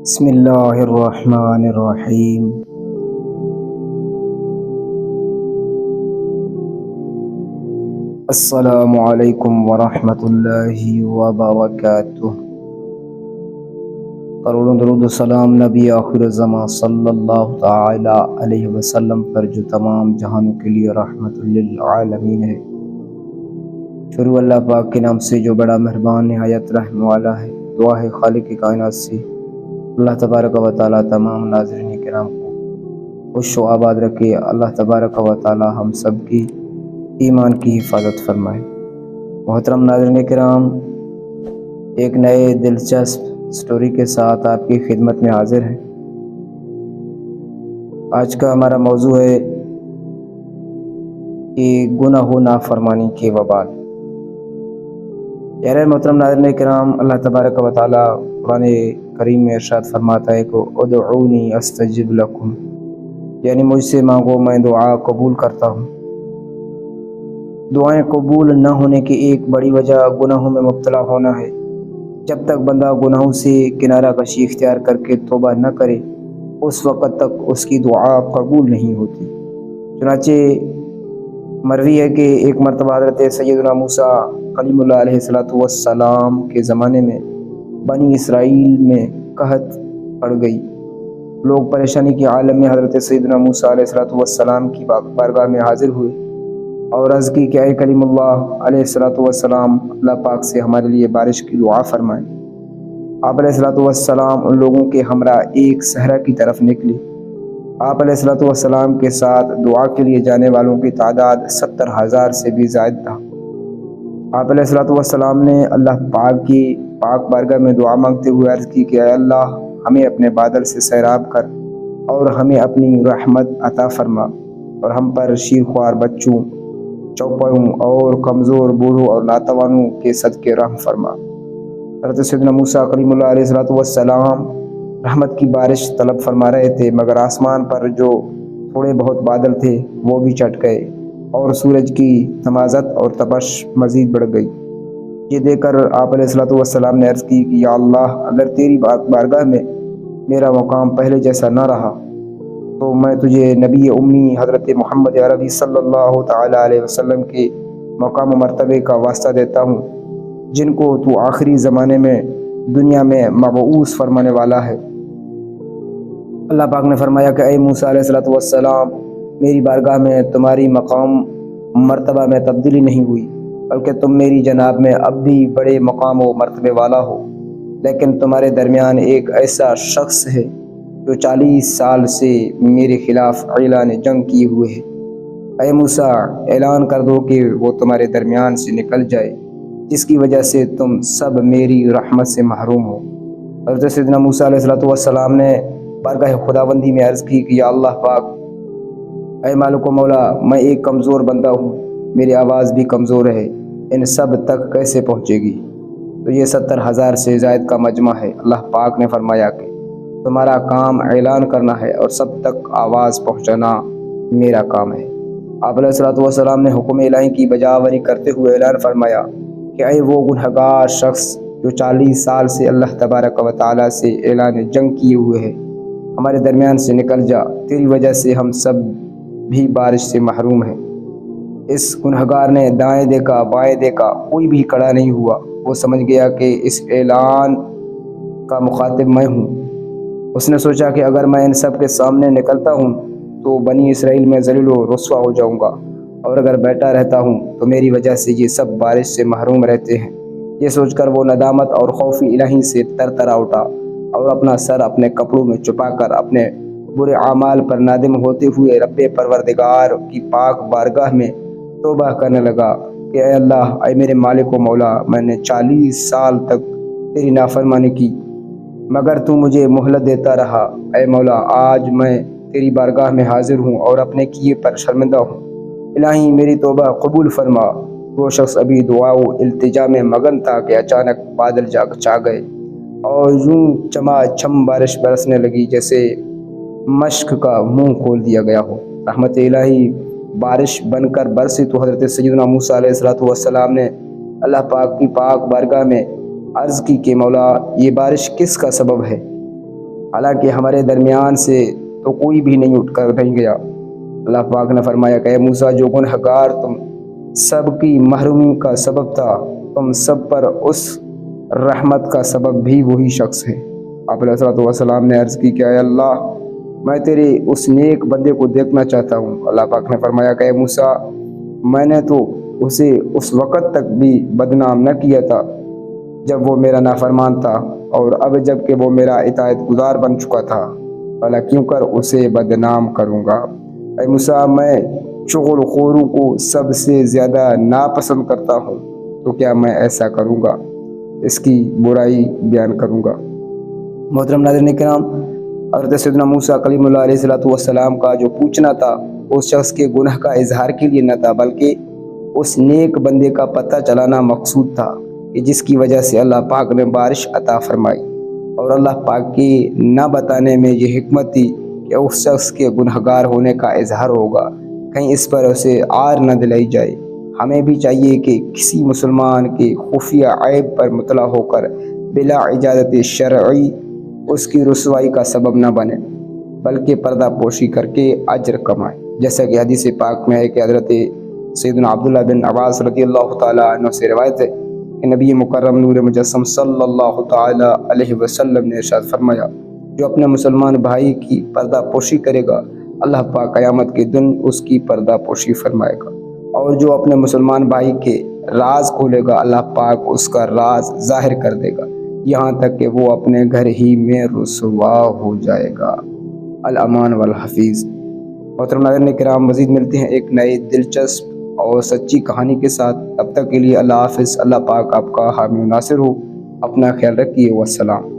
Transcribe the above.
بسم اللہ الرحمن الرحیم۔ السلام علیکم ورحمۃ اللہ وبرکاتہ۔ کروڑوں درود و سلام نبی آخر زمان صلی اللہ تعالی علیہ وسلم پر، جو تمام جہانوں کے لیے رحمت للعالمین ہے۔ شروع اللہ پاک کے نام سے جو بڑا مہربان نہایت رحم والا ہے۔ دعا ہے خالق کائنات سے اللہ تبارک و تعالی تمام ناظرین کرام کو خوش و آباد رکھے۔ اللہ تبارک و تعالی ہم سب کی ایمان کی حفاظت فرمائے۔ محترم ناظرین کرام، ایک نئے دلچسپ سٹوری کے ساتھ آپ کی خدمت میں حاضر ہیں۔ آج کا ہمارا موضوع ہے کہ گناہ و نافرمانی کے وبال۔ پیارے محترم ناظرین کرام، اللہ تبارک و تعالی قرآن کریم میں ارشاد فرماتا ہے کہ ادعونی استجب لکم، یعنی مجھ سے مانگو میں دعا قبول کرتا ہوں۔ دعائیں قبول نہ ہونے کی ایک بڑی وجہ گناہوں میں مبتلا ہونا ہے۔ جب تک بندہ گناہوں سے کنارہ کشی اختیار کر کے توبہ نہ کرے، اس وقت تک اس کی دعا قبول نہیں ہوتی۔ چنانچہ مروی ہے کہ ایک مرتبہ حضرت سیدنا موسیٰ کلیم اللہ علیہ السلام کے زمانے میں بنی اسرائیل میں قحط پڑ گئی۔ لوگ پریشانی کے عالم میں حضرت سیدنا موسیٰ علیہ السلام کی بارگاہ میں حاضر ہوئے اور عرض کی کہ اے کلیم اللہ علیہ السلام، اللہ پاک سے ہمارے لیے بارش کی دعا فرمائیں۔ آپ علیہ السلام ان لوگوں کے ہمراہ ایک صحرا کی طرف نکلے۔ آپ علیہ السلام کے ساتھ دعا کے لیے جانے والوں کی تعداد 70,000 سے بھی زائد تھا۔ آپ علیہ السلام نے اللہ پاک کی پاک بارگاہ میں دعا مانگتے ہوئے عرض کی کہ اے اللہ، ہمیں اپنے بادل سے سیراب کر اور ہمیں اپنی رحمت عطا فرما، اور ہم پر شیرخوار بچوں، چوپڑوں اور کمزور بوڑھوں اور ناتوانوں کے صدقے رحم فرما۔ حضرت سیدنا موسیٰ کلیم اللہ علیہ السلام رحمت کی بارش طلب فرما رہے تھے، مگر آسمان پر جو تھوڑے بہت بادل تھے وہ بھی چھٹ گئے اور سورج کی تمازت اور تپش مزید بڑھ گئی۔ یہ دیکھ کر آپ علیہ السلام نے عرض کی کہ یا اللہ، اگر تیری بارگاہ میں میرا مقام پہلے جیسا نہ رہا تو میں تجھے نبی امی حضرت محمد عربی صلی اللہ تعالی علیہ وسلم کے مقام و مرتبے کا واسطہ دیتا ہوں، جن کو تو آخری زمانے میں دنیا میں مبعوث فرمانے والا ہے۔ اللہ پاک نے فرمایا کہ اے موسیٰ علیہ السلام، میری بارگاہ میں تمہاری مقام مرتبہ میں تبدیلی نہیں ہوئی، بلکہ تم میری جناب میں اب بھی بڑے مقام و مرتبے والا ہو، لیکن تمہارے درمیان ایک ایسا شخص ہے جو 40 سال سے میرے خلاف اعلان جنگ کیے ہوئے ہے۔ اے موسیٰ، اعلان کر دو کہ وہ تمہارے درمیان سے نکل جائے، جس کی وجہ سے تم سب میری رحمت سے محروم ہو۔ حضرت سیدنا موسیٰ علیہ السلام نے بارگاہ خداوندی میں عرض کی کہ یا اللہ پاک، اے مالک و مولا، میں ایک کمزور بندہ ہوں، میری آواز بھی کمزور ہے، ان سب تک کیسے پہنچے گی؟ تو یہ 70,000 سے زائد کا مجمع ہے۔ اللہ پاک نے فرمایا کہ تمہارا کام اعلان کرنا ہے اور سب تک آواز پہنچانا میرا کام ہے۔ آپ علیہ السلام نے حکم الہی کی بجاوری کرتے ہوئے اعلان فرمایا کہ اے وہ گنہگار شخص جو 40 سال سے اللہ تبارک و تعالی سے اعلان جنگ کیے ہوئے ہے، ہمارے درمیان سے نکل جا، تیری وجہ سے ہم سب بھی بارش سے محروم ہیں۔ اس گنہگار نے دائیں دیکھا بائیں دیکھا، کوئی بھی کھڑا نہیں ہوا۔ وہ سمجھ گیا کہ اس اعلان کا مخاطب میں ہوں۔ اس نے سوچا کہ اگر میں ان سب کے سامنے نکلتا ہوں تو بنی اسرائیل میں ذلیل و رسوا ہو جاؤں گا، اور اگر بیٹھا رہتا ہوں تو میری وجہ سے یہ سب بارش سے محروم رہتے ہیں۔ یہ سوچ کر وہ ندامت اور خوف الہی سے ترترا اٹھا اور اپنا سر اپنے کپڑوں میں چھپا کر اپنے برے اعمال پر نادم ہوتے ہوئے رب پروردگار کی پاک بارگاہ میں توبہ کرنے لگا کہ اے اللہ، اے میرے مالک و مولا، میں نے 40 سال تک تیری نافرمانی کی، مگر تو مجھے مہلت دیتا رہا۔ اے مولا، آج میں تیری بارگاہ میں حاضر ہوں اور اپنے کیے پر شرمندہ ہوں۔ الہی میری توبہ قبول فرما۔ وہ شخص ابھی دعا و التجا میں مگن تھا کہ اچانک بادل چھا گئے اور یوں چما چم بارش برسنے لگی جیسے مشق کا منہ کھول دیا گیا ہو۔ رحمت الہی بارش بن کر برسی تو حضرت سیدنا موسیٰ علیہ السلام نے اللہ پاک کی پاک بارگاہ میں عرض کی کہ مولا، یہ بارش کس کا سبب ہے؟ حالانکہ ہمارے درمیان سے تو کوئی بھی نہیں اٹھ کر نہیں گیا۔ اللہ پاک نے فرمایا کہ اے موسیٰ، جو گنہگار تم سب کی محرومی کا سبب تھا، تم سب پر اس رحمت کا سبب بھی وہی شخص ہے۔ آپ علیہ الصلوۃ والسلام نے عرض کی کہ اے اللہ، میں تیرے اس نیک بندے کو دیکھنا چاہتا ہوں۔ اللہ پاک نے فرمایا کہ اے موسیٰ، میں نے تو اسے اس وقت تک بھی بدنام نہ کیا تھا جب وہ میرا نافرمان تھا، اور اب جب کہ وہ میرا اطاعت گزار بن چکا تھا، بھلا کیوں کر اسے بدنام کروں گا۔ اے موسیٰ، میں چغل خوروں کو سب سے زیادہ ناپسند کرتا ہوں، تو کیا میں ایسا کروں گا، اس کی برائی بیان کروں گا۔ محترم ناظرین کرام، حضرت سیدنا موسیٰ کلیم اللہ علیہ السلام کا جو پوچھنا تھا اس شخص کے گناہ کا اظہار کے لیے نہ تھا، بلکہ اس نیک بندے کا پتہ چلانا مقصود تھا کہ جس کی وجہ سے اللہ پاک نے بارش عطا فرمائی۔ اور اللہ پاک کے نہ بتانے میں یہ حکمت تھی کہ اس شخص کے گنہگار ہونے کا اظہار ہوگا، کہیں اس پر اسے عار نہ دلائی جائے۔ ہمیں بھی چاہیے کہ کسی مسلمان کے خفیہ عیب پر مطلع ہو کر بلا اجازت شرعی اس کی رسوائی کا سبب نہ بنے، بلکہ پردہ پوشی کر کے اجر کمائے۔ جیسا کہ حدیث پاک میں ہے کہ حضرت سیدنا عبداللہ بن عباس رضی اللہ تعالیٰ عنہ سے روایت ہے کہ نبی مکرم نور مجسم صلی اللہ تعالیٰ علیہ وسلم نے ارشاد فرمایا، جو اپنے مسلمان بھائی کی پردہ پوشی کرے گا، اللہ پاک قیامت کے دن اس کی پردہ پوشی فرمائے گا، اور جو اپنے مسلمان بھائی کے راز کھولے گا، اللہ پاک اس کا راز ظاہر کر دے گا، یہاں تک کہ وہ اپنے گھر ہی میں رسوا ہو جائے گا۔ الامان والحفیظ۔ محترم ناظرین کرام، مزید ملتے ہیں ایک نئے دلچسپ اور سچی کہانی کے ساتھ۔ تب تک کے لیے اللہ حافظ۔ اللہ پاک آپ کا حامی و ناصر ہو۔ اپنا خیال رکھیے۔ والسلام۔